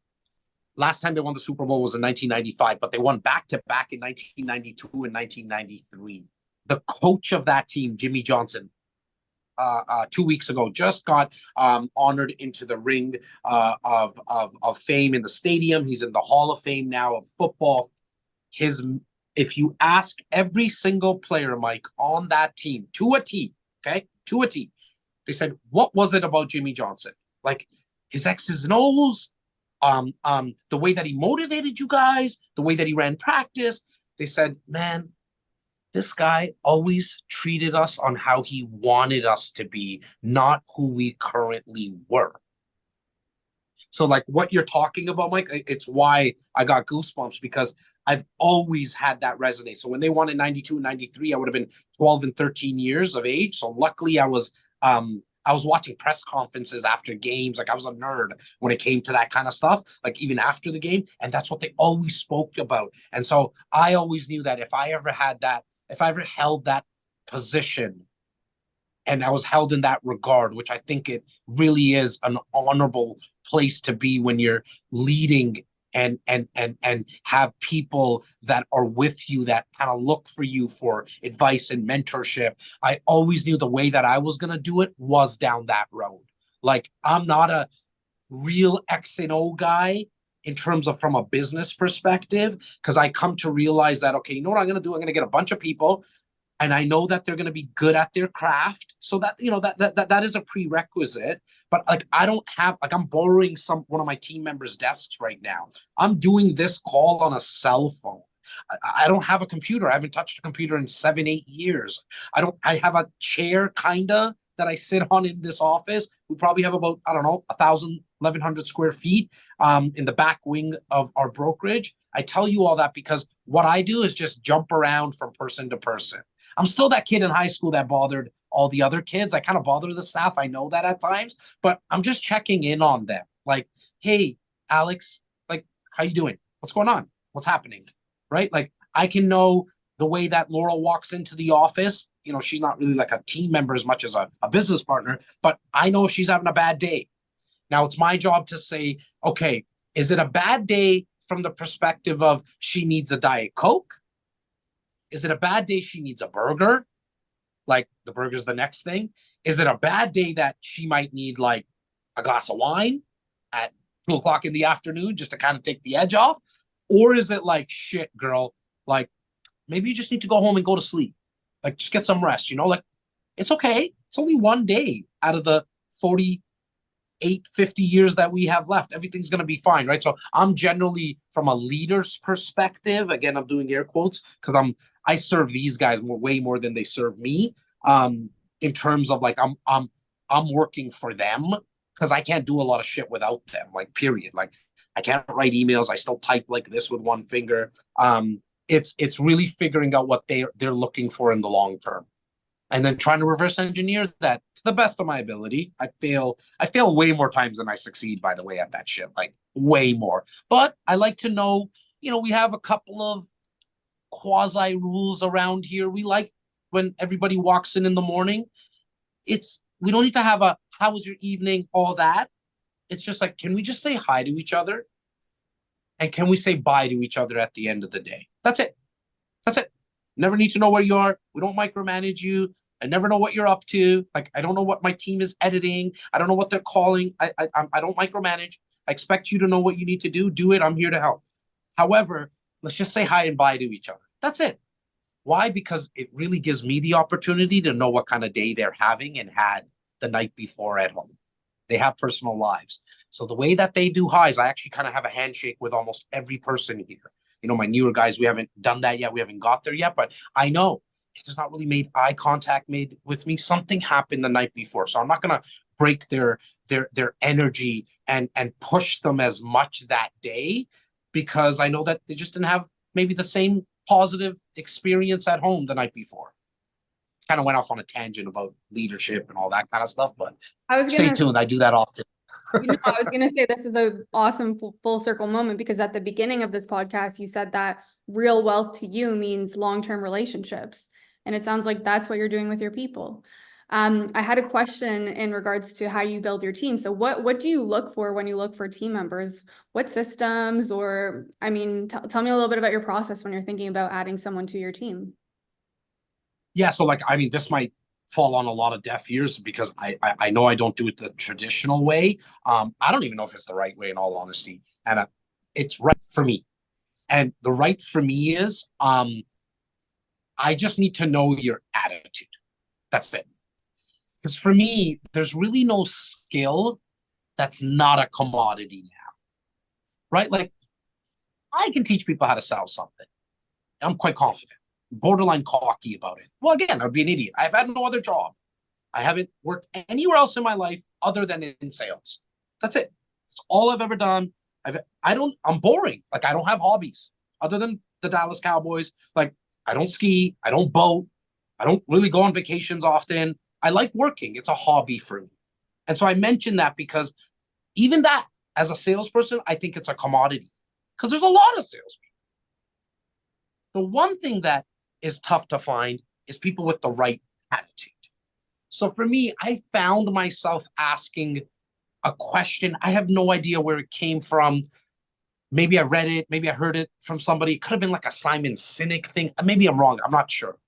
last time they won the Super Bowl was in 1995, but they won back-to-back in 1992 and 1993. The coach of that team, Jimmy Johnson, 2 weeks ago, just got honored into the ring of fame in the stadium. He's in the Hall of Fame now of football. If you ask every single player, Mike, on that team, to a T, okay, to a T, they said, what was it about Jimmy Johnson? Like his X's and O's, the way that he motivated you guys, the way that he ran practice. They said, man, this guy always treated us on how he wanted us to be, not who we currently were. So like what you're talking about, Mike, it's why I got goosebumps, because I've always had that resonate. So when they won in 92 and 93, I would have been 12 and 13 years of age. So luckily I was watching press conferences after games. Like I was a nerd when it came to that kind of stuff, like even after the game. And that's what they always spoke about. And so I always knew that if I ever held that position and I was held in that regard, which I think it really is an honorable place to be when you're leading and have people that are with you that kind of look for you for advice and mentorship. I always knew the way that I was going to do it was down that road. Like I'm not a real X and O guy in terms of from a business perspective, because I come to realize that, okay, you know what I'm going to do? I'm going to get a bunch of people, and I know that they're going to be good at their craft. So that, you know, that is a prerequisite. But like, I don't have, like, I'm borrowing one of my team members' desks right now. I'm doing this call on a cell phone. I don't have a computer. I haven't touched a computer in 7-8 years. I have a chair kinda that I sit on in this office. We probably have about, I don't know, 1,100 square feet in the back wing of our brokerage. I tell you all that because what I do is just jump around from person to person. I'm still that kid in high school that bothered all the other kids. I kind of bother the staff. I know that at times, but I'm just checking in on them. Like, hey, Alex, like, how you doing? What's going on? What's happening? Right? Like, I can know the way that Laurel walks into the office. You know, she's not really like a team member as much as a business partner, but I know if she's having a bad day. Now, it's my job to say, okay, is it a bad day from the perspective of she needs a Diet Coke? Is it a bad day she needs a burger? Like the burger's the next thing. Is it a bad day that she might need like a glass of wine at 2 o'clock in the afternoon just to kind of take the edge off? Or is it like, shit, girl, like maybe you just need to go home and go to sleep. Like just get some rest, you know, like it's okay. It's only one day out of the 48, 50 years that we have left. Everything's going to be fine, right? So I'm generally from a leader's perspective, again, I'm doing air quotes because I serve these guys way more than they serve me. In terms of like, I'm working for them because I can't do a lot of shit without them, like period. Like I can't write emails. I still type like this with one finger. It's really figuring out what they're looking for in the long term, and then trying to reverse engineer that to the best of my ability. I fail way more times than I succeed, by the way, at that shit, like way more. But I like to know, you know, we have a couple of quasi rules around here. We like when everybody walks in the morning. We don't need to have a how was your evening, all that. It's just like, can we just say hi to each other? And can we say bye to each other at the end of the day? That's it. That's it. Never need to know where you are. We don't micromanage you. I never know what you're up to. Like, I don't know what my team is editing. I don't know what they're calling. I don't micromanage. I expect you to know what you need to do. Do it. I'm here to help. However, let's just say hi and bye to each other. That's it. Why? Because it really gives me the opportunity to know what kind of day they're having and had the night before at home. They have personal lives. So the way that they do highs, I actually kind of have a handshake with almost every person here. You know, my newer guys, we haven't done that yet. We haven't got there yet, but I know if there's not really made eye contact made with me, something happened the night before. So I'm not going to break their energy and push them as much that day, because I know that they just didn't have maybe the same positive experience at home the night before. Kind of went off on a tangent about leadership and all that kind of stuff, but stay tuned. I do that often. I was going to say this is an awesome full circle moment, because at the beginning of this podcast, you said that real wealth to you means long-term relationships. And it sounds like that's what you're doing with your people. I had a question in regards to how you build your team. So what do you look for when you look for team members? What systems, or, I mean, tell me a little bit about your process when you're thinking about adding someone to your team. Yeah, so like, I mean, this might fall on a lot of deaf ears, because I know I don't do it the traditional way. I don't even know if it's the right way, in all honesty, and it's right for me. And the right for me is, I just need to know your attitude. That's it. Because for me, there's really no skill that's not a commodity now, right? Like, I can teach people how to sell something. I'm quite confident, borderline cocky about it. Well, again, I'd be an idiot. I've had no other job. I haven't worked anywhere else in my life other than in sales. That's it. That's all I've ever done. I'm boring. Like, I don't have hobbies other than the Dallas Cowboys. Like, I don't ski. I don't boat. I don't really go on vacations often. I like working. It's a hobby for me. And so I mention that because even that, as a salesperson, I think it's a commodity, because there's a lot of salespeople. The one thing that is tough to find is people with the right attitude. So for me, I found myself asking a question. I have no idea where it came from. Maybe I read it. Maybe I heard it from somebody. It could have been like a Simon Sinek thing. Maybe I'm wrong. I'm not sure.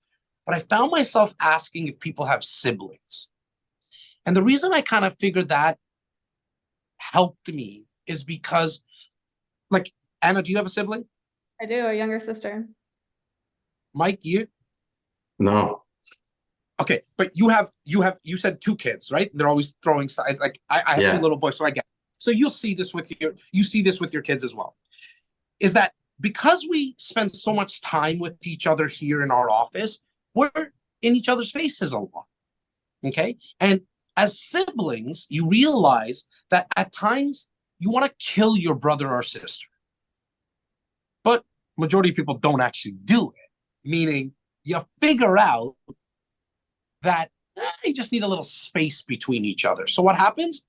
But I found myself asking if people have siblings. And the reason I kind of figured that helped me is because, like, Anna, do you have a sibling? I do, a younger sister. Mike, you? No. Okay, but you said 2 kids, right? They're always throwing stuff. Like, I have 2 little boys, so I get it. So you see this with your kids as well. Is that because we spend so much time with each other here in our office, we're in each other's faces a lot. Okay? And as siblings, you realize that at times you want to kill your brother or sister. But majority of people don't actually do it. Meaning, you figure out that you just need a little space between each other. So what happens?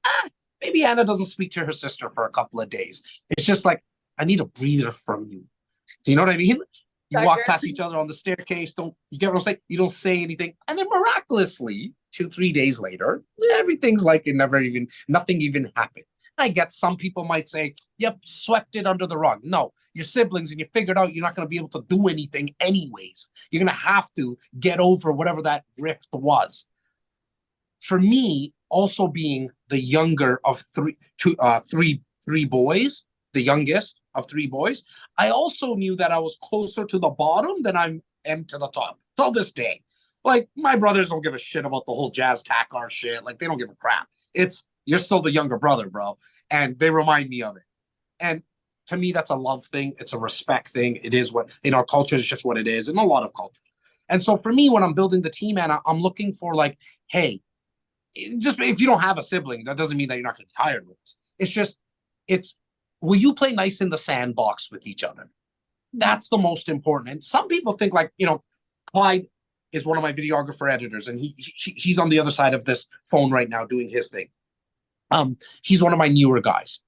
Maybe Anna doesn't speak to her sister for a couple of days. It's just like, I need a breather from you. Do you know what I mean? You walk past each other on the staircase. You get what I'm saying? You don't say anything. And then miraculously, 2-3 days later, everything's like nothing even happened. I get some people might say, yep, swept it under the rug. No, you're siblings and you figured out you're not going to be able to do anything anyways. You're going to have to get over whatever that rift was. For me, also being the younger of three boys, the youngest of 3 boys, I also knew that I was closer to the bottom than I am to the top till this day. Like, my brothers don't give a shit about the whole Jas Takhar shit. Like, they don't give a crap. You're still the younger brother, bro. And they remind me of it. And to me, that's a love thing. It's a respect thing. It is what, in our culture, is just what it is, in a lot of cultures. And so for me, when I'm building the team, Anna, I'm looking for, like, hey, just if you don't have a sibling, that doesn't mean that you're not going to be hired with us. It's just, will you play nice in the sandbox with each other? That's the most important. And some people think, like, Clyde is one of my videographer editors, and he's on the other side of this phone right now doing his thing. He's one of my newer guys.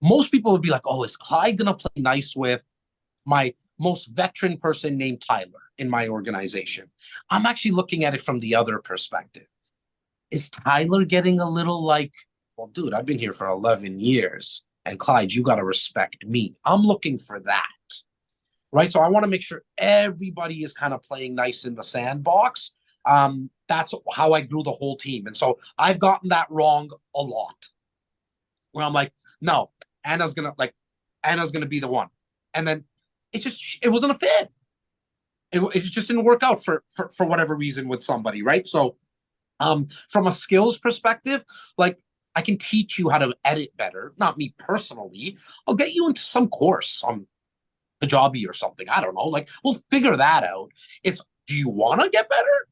Most people would be like, oh, is Clyde going to play nice with my most veteran person named Tyler in my organization? I'm actually looking at it from the other perspective. Is Tyler getting a little like, well, dude, I've been here for 11 years. And Clyde, you got to respect me. I'm looking for that. Right. So I want to make sure everybody is kind of playing nice in the sandbox. That's how I grew the whole team. And so I've gotten that wrong a lot. Where I'm like, no, Anna's gonna be the one. And then it wasn't a fit. It just didn't work out for whatever reason with somebody, right? So from a skills perspective, like I can teach you how to edit better. Not me personally. I'll get you into some course on Kajabi or something. I don't know. Like we'll figure that out. It's, do you want to get better?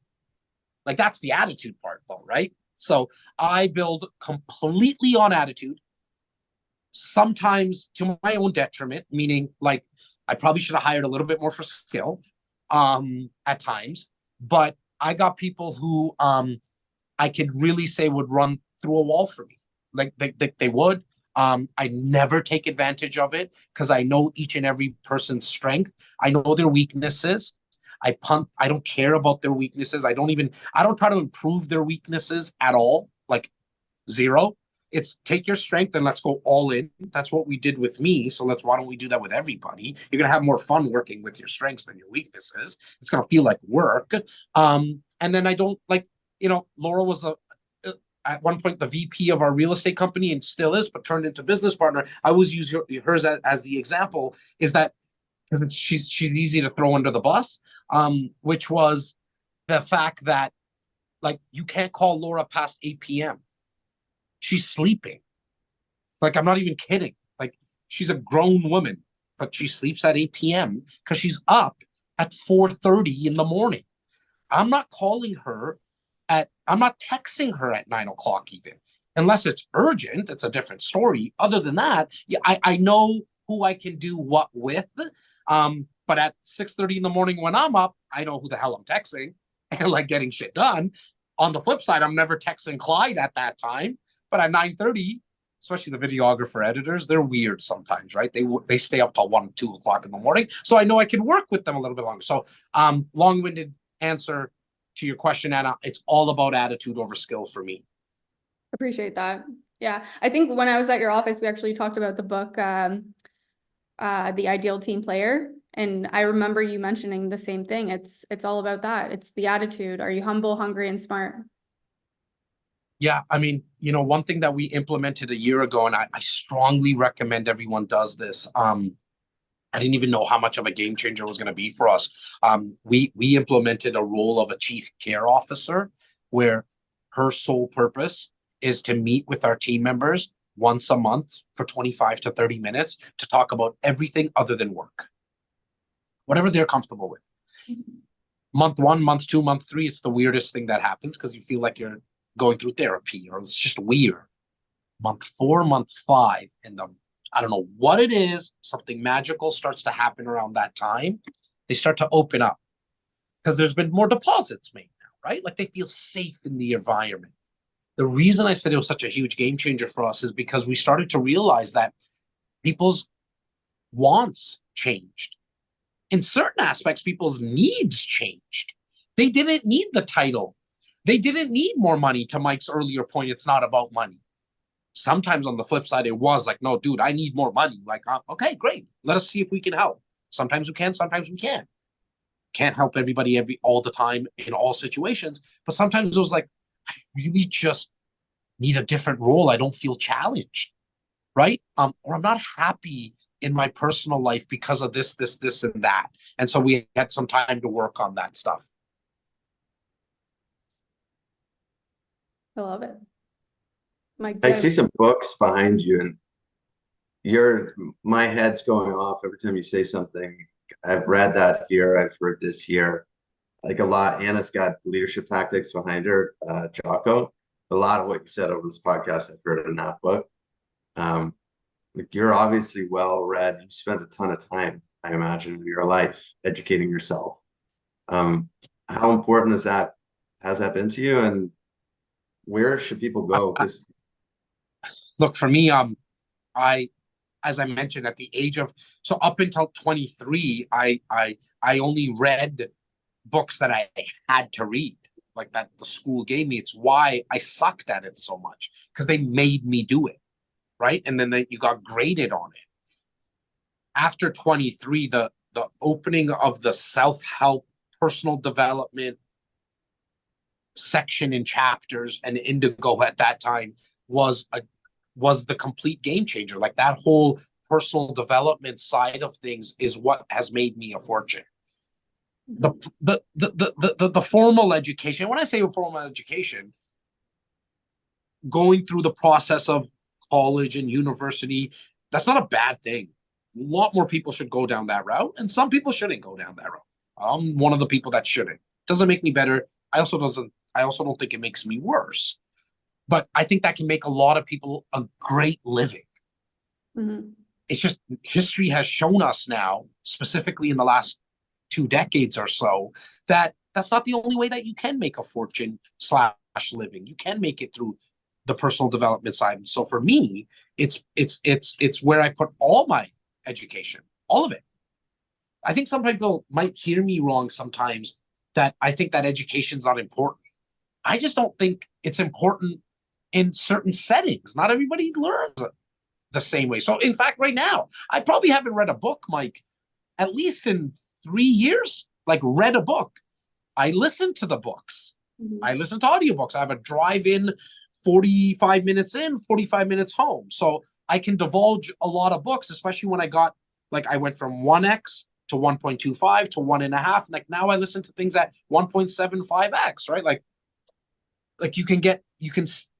Like that's the attitude part though, right? So I build completely on attitude, sometimes to my own detriment, meaning like I probably should have hired a little bit more for skill at times, but I got people who I could really say would run through a wall for me. Like they would. I never take advantage of it because I know each and every person's strength. I know their weaknesses. I don't care about their weaknesses. I don't try to improve their weaknesses at all. Like zero. It's take your strength and let's go all in. That's what we did with me. So why don't we do that with everybody? You're going to have more fun working with your strengths than your weaknesses. It's going to feel like work. And then I don't Laura was at one point the VP of our real estate company and still is, but turned into business partner. I always use hers as the example, is that because she's easy to throw under the bus, which was the fact that like you can't call Laura past 8 p.m. She's sleeping. Like, I'm not even kidding. Like, she's a grown woman, but she sleeps at 8 p.m. because she's up at 4:30 in the morning. I'm not texting her at 9 o'clock even. Unless it's urgent, it's a different story. Other than that, yeah, I know who I can do what with. But at 6:30 in the morning when I'm up, I know who the hell I'm texting and like getting shit done. On the flip side, I'm never texting Clyde at that time. But at 9:30, especially the videographer editors, they're weird sometimes, right? They stay up till 1, 2 o'clock in the morning. So I know I can work with them a little bit longer. So long-winded answer to your question, Anna, it's all about attitude over skill for me. Appreciate that. Yeah. I think when I was at your office, we actually talked about the book, The Ideal Team Player. And I remember you mentioning the same thing. It's all about that. It's the attitude. Are you humble, hungry, and smart? Yeah, I mean, one thing that we implemented a year ago, and I strongly recommend everyone does this. I didn't even know how much of a game changer it was going to be for us. We implemented a role of a chief care officer where her sole purpose is to meet with our team members once a month for 25 to 30 minutes to talk about everything other than work, whatever they're comfortable with. Month 1, month 2, month 3, it's the weirdest thing that happens because you feel like you're going through therapy or it's just weird. Month 4, month 5, and I don't know what it is, something magical starts to happen around that time. They start to open up because there's been more deposits made now, right? Like they feel safe in the environment. The reason I said it was such a huge game changer for us is because we started to realize that people's wants changed. In certain aspects, people's needs changed. They didn't need the title. They didn't need more money. To Mike's earlier point, it's not about money. Sometimes on the flip side, it was like, no, dude, I need more money. Like, okay, great. Let us see if we can help. Sometimes we can, sometimes we can't. Can't help everybody all the time in all situations. But sometimes it was like, I really just need a different role. I don't feel challenged, right? Or I'm not happy in my personal life because of this, and that. And so we had some time to work on that stuff. I love it. I see some books behind you, and my head's going off every time you say something. I've read that here. I've heard this here. Like a lot. Anna's got leadership tactics behind her, Jocko. A lot of what you said over this podcast, I've heard in that book. Like you're obviously well read. You spent a ton of time, I imagine, in your life educating yourself. How important has that been to you, and where should people go? Because look, for me, as I mentioned, at the age of up until 23, I only read books that I had to read, like that the school gave me. It's why I sucked at it so much, because they made me do it. right? And then you got graded on it. After 23, the opening of the self-help, personal development section in chapters and Indigo at that time was the complete game changer. Like that whole personal development side of things is what has made me a fortune. The formal education, when I say formal education, going through the process of college and university, that's not a bad thing. A lot more people should go down that route, and some people shouldn't go down that route. I'm one of the people that shouldn't. Doesn't make me better. I also don't think it makes me worse. But I think that can make a lot of people a great living. Mm-hmm. It's just history has shown us now, specifically in the last 2 decades or so, that that's not the only way that you can make a fortune / living. You can make it through the personal development side. And so for me, it's where I put all my education, all of it. I think some people might hear me wrong sometimes, that I think that education's not important. I just don't think it's important in certain settings. Not everybody learns the same way. So in fact, right now, I probably haven't read a book, Mike, at least in 3 years, like read a book. I listen to the books. Mm-hmm. I listen to audiobooks. I have a drive-in, 45 minutes in, 45 minutes home. So I can divulge a lot of books, especially when I went from 1x to 1.25 to 1.5. Like now I listen to things at 1.75x, right? Like you can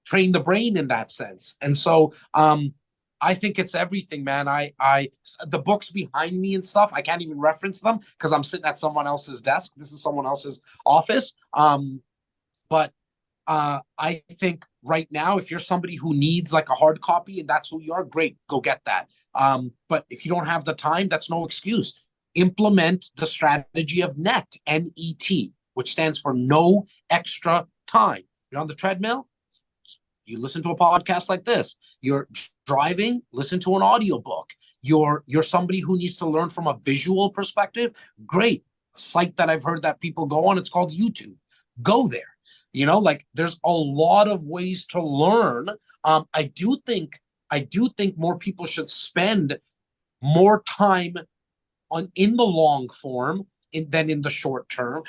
train the brain in that sense. And so I think it's everything, man. The books behind me and stuff, I can't even reference them because I'm sitting at someone else's desk. This is someone else's office. But I think right now, if you're somebody who needs like a hard copy and that's who you are, great, go get that. But if you don't have the time, that's no excuse. Implement the strategy of NET, N-E-T, which stands for no extra time. You're on the treadmill, you listen to a podcast like this. You're driving, listen to an audiobook. You're somebody who needs to learn from a visual perspective. Great. A site that I've heard that people go on, it's called YouTube. Go there. Like there's a lot of ways to learn. I do think more people should spend more time in the long form than in the short form,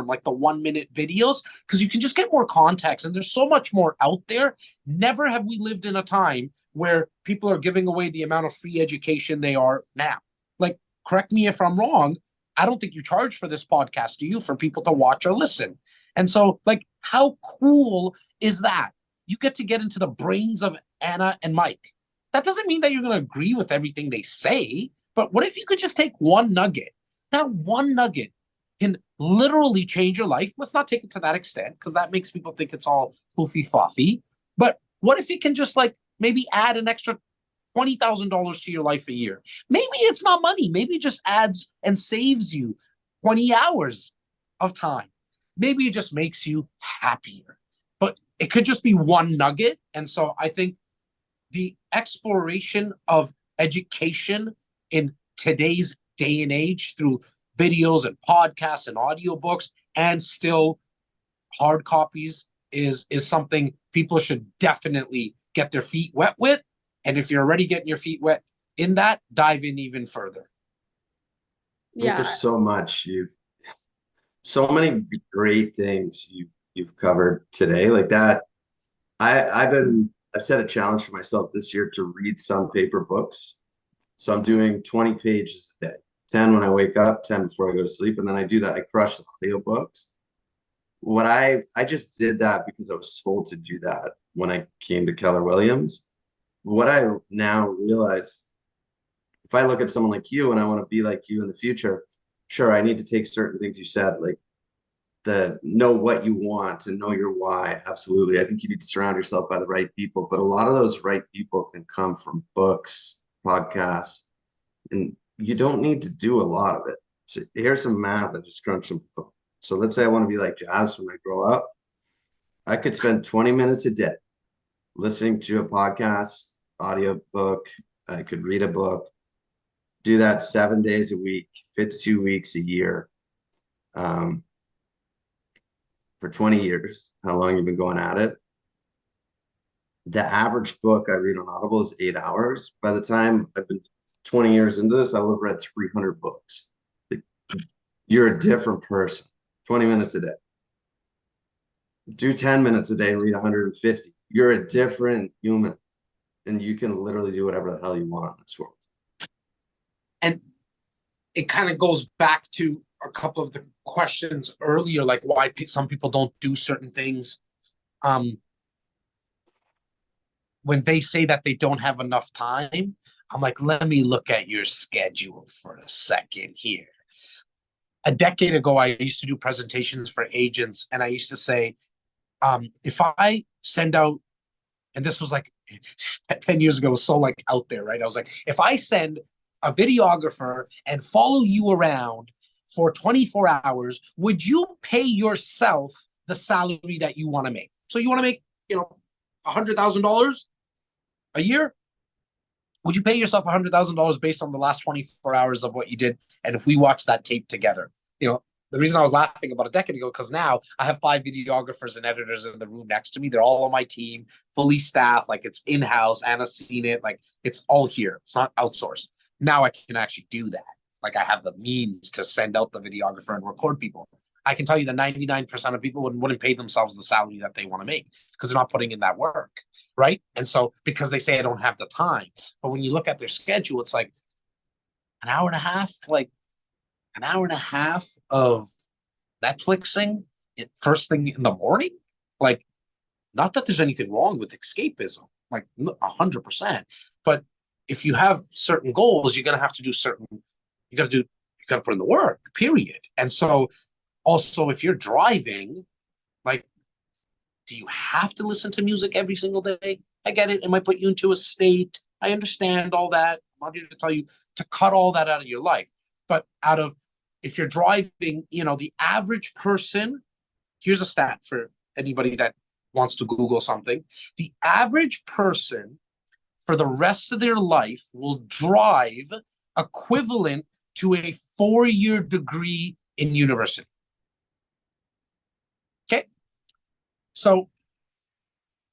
like the 1-minute videos, because you can just get more context and there's so much more out there. Never have we lived in a time where people are giving away the amount of free education they are now. Like, correct me if I'm wrong, I don't think you charge for this podcast, do you, for people to watch or listen? And so, like, how cool is that? You get to get into the brains of Anna and Mike. That doesn't mean that you're going to agree with everything they say, but what if you could just take one nugget? That one nugget can literally change your life. Let's not take it to that extent because that makes people think it's all foofy-foffy. But what if you can just like maybe add an extra $20,000 to your life a year? Maybe it's not money. Maybe it just adds and saves you 20 hours of time. Maybe it just makes you happier. But it could just be one nugget. And so I think the exploration of education in today's day and age through videos and podcasts and audiobooks and still hard copies is something people should definitely get their feet wet with. And if you're already getting your feet wet in that, dive in even further. Yeah, there's so many great things you've covered today, like that. I've set a challenge for myself this year to read some paper books. So I'm doing 20 pages a day, 10 when I wake up, 10 before I go to sleep. And then I do that. I crush the audiobooks. I just did that because I was told to do that when I came to Keller Williams. What I now realize, if I look at someone like you and I want to be like you in the future, sure, I need to take certain things you said, like the know what you want and know your why. Absolutely. I think you need to surround yourself by the right people, but a lot of those right people can come from books, podcasts, and you don't need to do a lot of it. So here's some math. I just crunched some. So let's say I want to be like Jas when I grow up. I could spend 20 minutes a day listening to a podcast, audio book. I could read a book, do that 7 days a week, 52 weeks a year, for 20 years, how long you've been going at it. The average book I read on Audible is 8 hours. By the time I've been 20 years into this, I will have read 300 books. Like, you're a different person. 20 minutes a day. Do 10 minutes a day and read 150. You're a different human, and you can literally do whatever the hell you want in this world. And it kind of goes back to a couple of the questions earlier, like why some people don't do certain things. When they say that they don't have enough time, I'm like, let me look at your schedule for a second here. A decade ago, I used to do presentations for agents, and I used to say, if I send out, and this was like 10 years ago, it was so like out there, right? I was like, if I send a videographer and follow you around for 24 hours, would you pay yourself the salary that you want to make? So you want to make, $100,000 a year? Would you pay yourself $100,000 based on the last 24 hours of what you did? And if we watch that tape together, the reason I was laughing about a decade ago, because now I have 5 videographers and editors in the room next to me. They're all on my team, fully staffed, like it's in-house. Anna's seen it, like it's all here. It's not outsourced. Now I can actually do that. Like I have the means to send out the videographer and record people. I can tell you that 99% of people wouldn't pay themselves the salary that they want to make because they're not putting in that work, right? And so because they say I don't have the time. But when you look at their schedule, it's like an hour and a half, of Netflixing first thing in the morning. Like, not that there's anything wrong with escapism, like 100%. But if you have certain goals, you're gonna have to do certain. You gotta put in the work. Period. And so, also, if you're driving, like, do you have to listen to music every single day? I get it. It might put you into a state. I understand all that. I'm not here to tell you to cut all that out of your life. But if you're driving, the average person, here's a stat for anybody that wants to Google something. The average person for the rest of their life will drive equivalent to a 4-year degree in university. Okay. So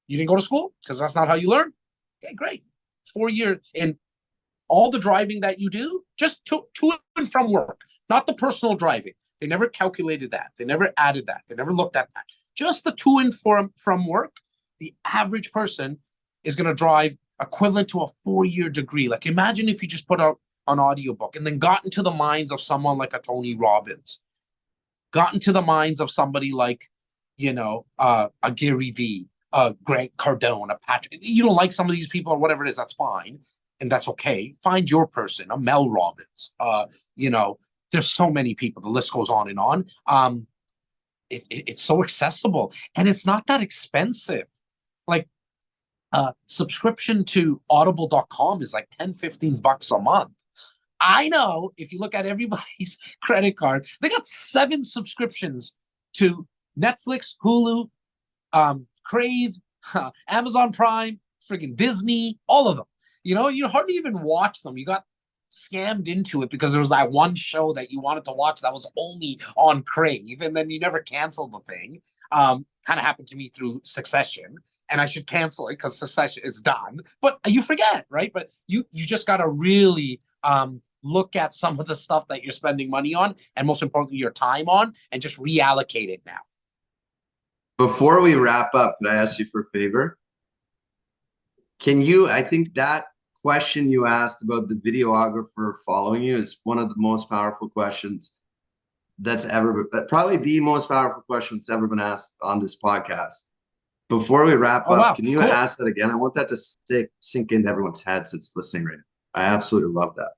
you didn't go to school because that's not how you learn. Okay, great. 4 years in all the driving that you do, just to and from work, not the personal driving. They never calculated that. They never added that. They never looked at that. Just the to and from work. The average person is going to drive equivalent to a 4-year degree. Like, imagine if you just put out an audiobook and then got into the minds of someone like a Tony Robbins, got into the minds of somebody like, a Gary Vee, a Grant Cardone, a Patrick. You don't like some of these people or whatever it is, that's fine. And that's okay. Find your person, a Mel Robbins. There's so many people. The list goes on and on. It's so accessible. And it's not that expensive. Like, subscription to audible.com is like $10-15 a month. I know if you look at everybody's credit card, they got 7 subscriptions to Netflix, Hulu, Crave, Amazon Prime, friggin' Disney, all of them. You hardly even watch them. You got scammed into it because there was that one show that you wanted to watch that was only on Crave, and then you never canceled the thing. Kind of happened to me through Succession, and I should cancel it because Succession is done. But you forget, right? But you just got to really look at some of the stuff that you're spending money on, and most importantly, your time on, and just reallocate it now. Before we wrap up, can I ask you for a favor? I think that question you asked about the videographer following you is one of the most powerful questions probably the most powerful question that's ever been asked on this podcast. Before we wrap up, wow. Can you ask that again? I want that to sink into everyone's heads that's listening right now. I absolutely love that.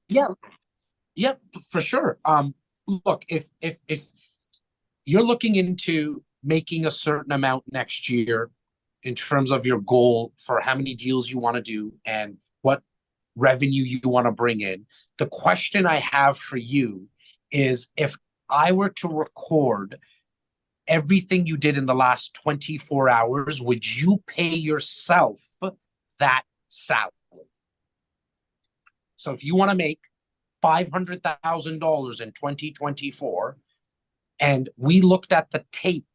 Yeah, for sure. Look, if you're looking into making a certain amount next year in terms of your goal for how many deals you want to do and what revenue you want to bring in, the question I have for you is, if I were to record everything you did in the last 24 hours, would you pay yourself that salary? So if you want to make $500,000 in 2024, and we looked at the tape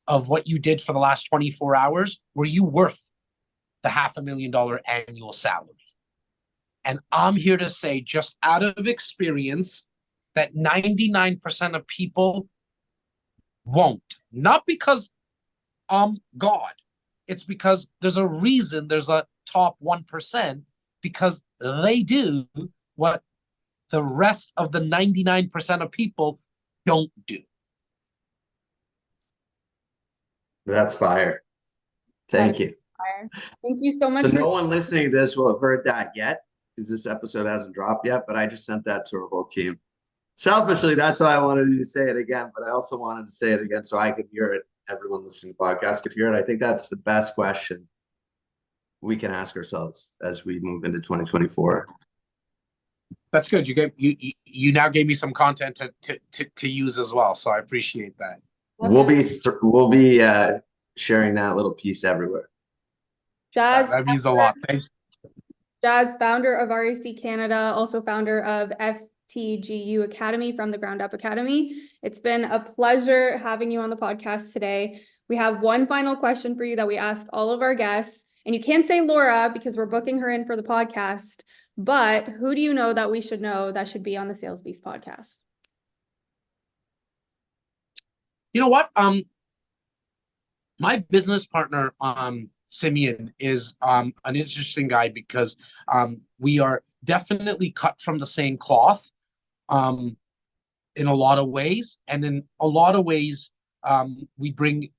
of what you did for the last 24 hours, were you worth the $500,000 annual salary. And I'm here to say, just out of experience, that 99% of people won't. Not because I'm God. It's because there's a reason there's a top 1%, because they do what the rest of the 99% of people don't do. That's fire. Thank you. Thank you so much. So for no one listening to this will have heard that yet, because this episode hasn't dropped yet, but I just sent that to our whole team. Selfishly, that's why I wanted you to say it again, but I also wanted to say it again so I could hear it. Everyone listening to the podcast could hear it. I think that's the best question we can ask ourselves as we move into 2024. That's good. You now gave me some content to use as well, so I appreciate that. We'll be sharing that little piece everywhere. Jas, that means a lot. Thanks. Jas, founder of RAC Canada, also founder of FTGU Academy, from the Ground Up Academy. It's been a pleasure having you on the podcast today. We have one final question for you that we ask all of our guests, and you can't say Laura because we're booking her in for the podcast, but who do you know that we should know that should be on the Sales Beast podcast? You know what? My business partner, Simeon, is an interesting guy because we are definitely cut from the same cloth in a lot of ways. And in a lot of ways, we bring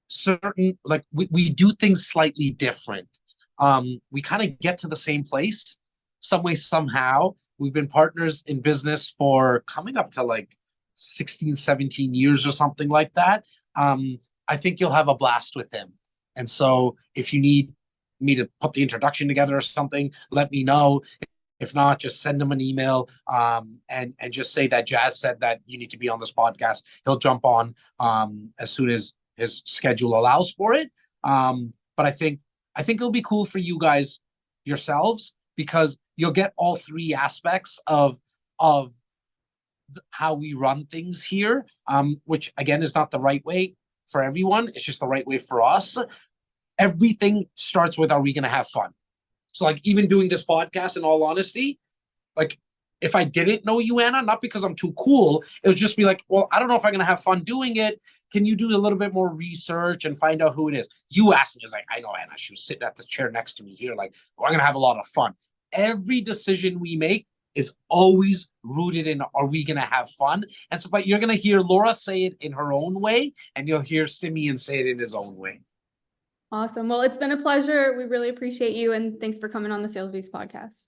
certain, like, we do things slightly different. We kind of get to the same place some way, somehow. We've been partners in business for coming up to like 16, 17 years or something like that. I think you'll have a blast with him. And so if you need me to put the introduction together or something, let me know. If not, just send him an email and just say that Jas said that you need to be on this podcast. He'll jump on as soon as his schedule allows for it. But I think it'll be cool for you guys yourselves, because you'll get all three aspects of how we run things here, which again is not the right way for everyone. It's just the right way for us. Everything starts with, are we going to have fun? So like, even doing this podcast, in all honesty, like, if I didn't know you, Anna, not because I'm too cool, it would just be like, well, I don't know if I'm going to have fun doing it. Can you do a little bit more research and find out who it is? You asked me, I was like, I know Anna, she was sitting at the chair next to me here, like, oh, I'm going to have a lot of fun. Every decision we make is always rooted in, are we going to have fun? And so, but you're going to hear Laura say it in her own way, and you'll hear Simeon say it in his own way. Awesome. Well, it's been a pleasure. We really appreciate you, and thanks for coming on the Sales Beast podcast.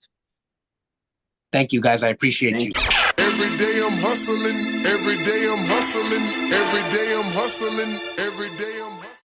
Thank you, guys. I appreciate you. Every day I'm hustling. Every day I'm hustling. Every day I'm hustling. Every day I'm